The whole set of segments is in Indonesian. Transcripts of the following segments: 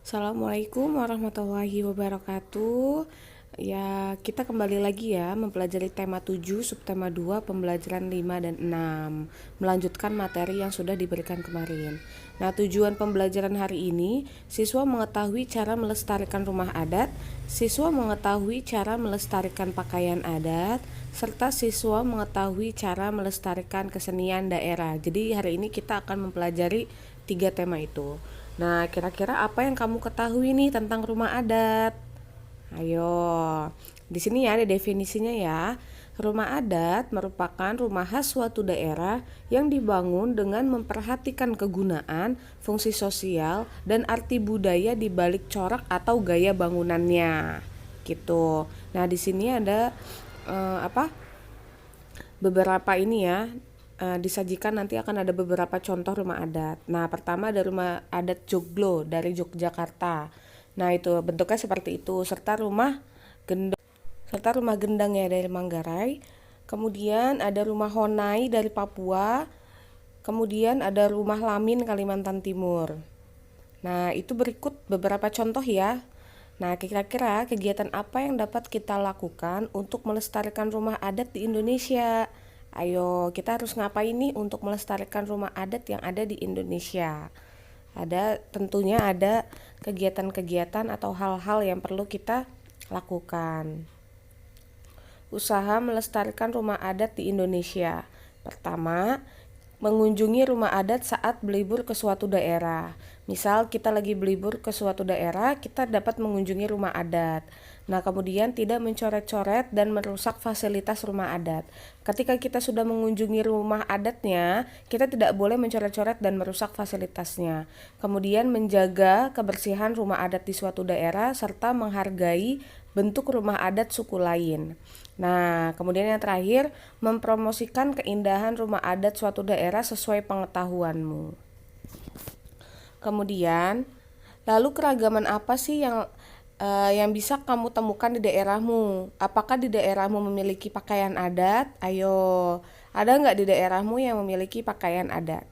Assalamualaikum warahmatullahi wabarakatuh. Ya, kita kembali lagi ya mempelajari tema 7, subtema 2, pembelajaran 5 dan 6. Melanjutkan materi yang sudah diberikan kemarin. Nah, tujuan pembelajaran hari ini, siswa mengetahui cara melestarikan rumah adat, siswa mengetahui cara melestarikan pakaian adat, serta siswa mengetahui cara melestarikan kesenian daerah. Jadi hari ini kita akan mempelajari 3 tema itu. Nah, kira-kira apa yang kamu ketahui nih tentang rumah adat? Ayo, di sini ya ada definisinya ya. Rumah adat merupakan rumah khas suatu daerah yang dibangun dengan memperhatikan kegunaan, fungsi sosial, dan arti budaya di balik corak atau gaya bangunannya. Gitu. Nah, di sini ada apa? Beberapa ini ya, disajikan nanti akan ada beberapa contoh rumah adat. Nah, pertama ada rumah adat Joglo dari Yogyakarta. Nah, itu bentuknya seperti itu, serta rumah gendang ya dari Manggarai. Kemudian ada rumah Honai dari Papua. Kemudian ada rumah Lamin Kalimantan Timur. Nah, itu berikut beberapa contoh ya. Nah, kira-kira kegiatan apa yang dapat kita lakukan untuk melestarikan rumah adat di Indonesia? Ayo, kita harus ngapain nih untuk melestarikan rumah adat yang ada di Indonesia? Tentunya ada kegiatan-kegiatan atau hal-hal yang perlu kita lakukan. Usaha melestarikan rumah adat di Indonesia. Pertama, mengunjungi rumah adat saat berlibur ke suatu daerah. Misal kita lagi berlibur ke suatu daerah, kita dapat mengunjungi rumah adat. Nah, kemudian tidak mencoret-coret dan merusak fasilitas rumah adat. Ketika kita sudah mengunjungi rumah adatnya, kita tidak boleh mencoret-coret dan merusak fasilitasnya. Kemudian menjaga kebersihan rumah adat di suatu daerah serta menghargai bentuk rumah adat suku lain. Nah, kemudian yang terakhir, mempromosikan keindahan rumah adat suatu daerah sesuai pengetahuanmu. Kemudian, lalu keragaman apa sih yang bisa kamu temukan di daerahmu? Apakah di daerahmu memiliki pakaian adat? Ayo, ada nggak di daerahmu yang memiliki pakaian adat?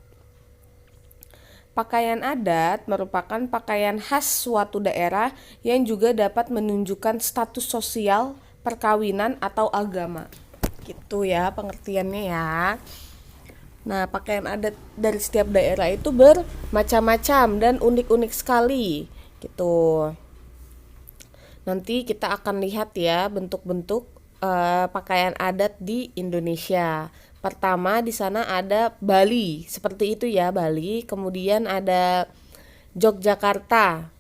Pakaian adat merupakan pakaian khas suatu daerah yang juga dapat menunjukkan status sosial, perkawinan, atau agama. Gitu ya pengertiannya ya. Nah, pakaian adat dari setiap daerah itu bermacam-macam dan unik-unik sekali. Gitu. Nanti kita akan lihat ya bentuk-bentuk pakaian adat di Indonesia. Pertama di sana ada Bali, seperti itu ya Bali. Kemudian ada Yogyakarta.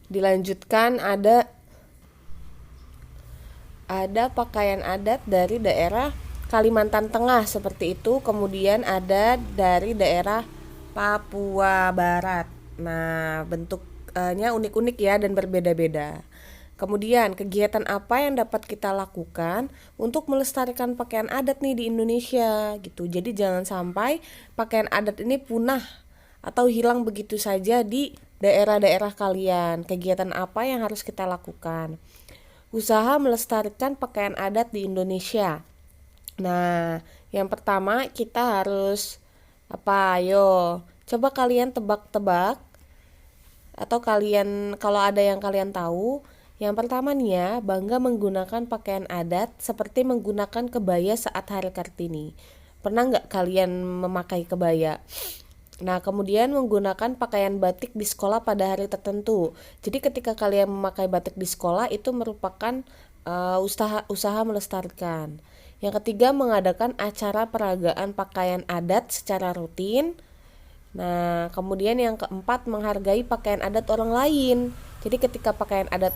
Dilanjutkan ada pakaian adat dari daerah Kalimantan Tengah seperti itu. Kemudian ada dari daerah Papua Barat. Nah, bentuknya unik-unik ya dan berbeda-beda. Kemudian, kegiatan apa yang dapat kita lakukan untuk melestarikan pakaian adat nih di Indonesia gitu. Jadi jangan sampai pakaian adat ini punah atau hilang begitu saja di daerah-daerah kalian. Kegiatan apa yang harus kita lakukan? Usaha melestarikan pakaian adat di Indonesia. Nah, yang pertama kita harus apa? Ayo, coba kalian tebak-tebak atau kalian kalau ada yang kalian tahu. Yang pertama nih ya, bangga menggunakan pakaian adat seperti menggunakan kebaya saat Hari Kartini. Pernah nggak kalian memakai kebaya? Nah, kemudian menggunakan pakaian batik di sekolah pada hari tertentu. Jadi ketika kalian memakai batik di sekolah itu merupakan usaha melestarikan. Yang ketiga, mengadakan acara peragaan pakaian adat secara rutin. Nah, kemudian yang keempat, menghargai pakaian adat orang lain. Jadi ketika pakaian adat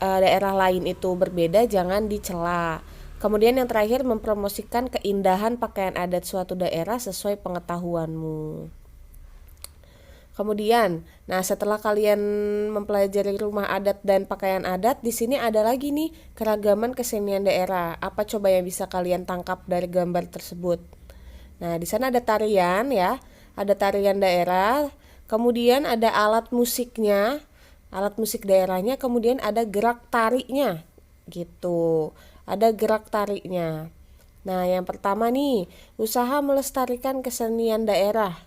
daerah lain itu berbeda, jangan dicela. Kemudian yang terakhir, mempromosikan keindahan pakaian adat suatu daerah sesuai pengetahuanmu. Kemudian, nah setelah kalian mempelajari rumah adat dan pakaian adat, di sini ada lagi nih keragaman kesenian daerah. Apa coba yang bisa kalian tangkap dari gambar tersebut? Nah, di sana ada tarian ya, ada tarian daerah, kemudian ada alat musiknya, alat musik daerahnya, kemudian ada gerak tariknya, gitu. Ada gerak tariknya. Nah, yang pertama nih, usaha melestarikan kesenian daerah.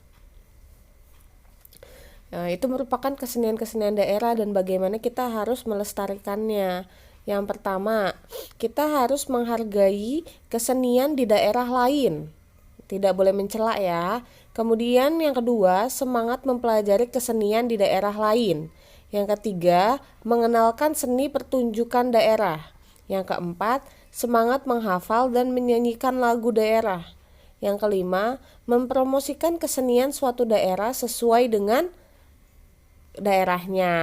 Itu merupakan kesenian-kesenian daerah dan bagaimana kita harus melestarikannya. Yang pertama, kita harus menghargai kesenian di daerah lain. Tidak boleh mencela ya. Kemudian yang kedua, semangat mempelajari kesenian di daerah lain. Yang ketiga, mengenalkan seni pertunjukan daerah. Yang keempat, semangat menghafal dan menyanyikan lagu daerah. Yang kelima, mempromosikan kesenian suatu daerah sesuai dengan daerahnya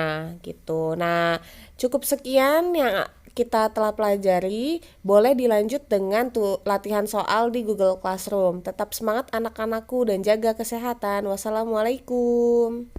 gitu. Nah, cukup sekian yang kita telah pelajari. Boleh dilanjut dengan latihan soal di Google Classroom. Tetap semangat anak-anakku dan jaga kesehatan. Wassalamualaikum.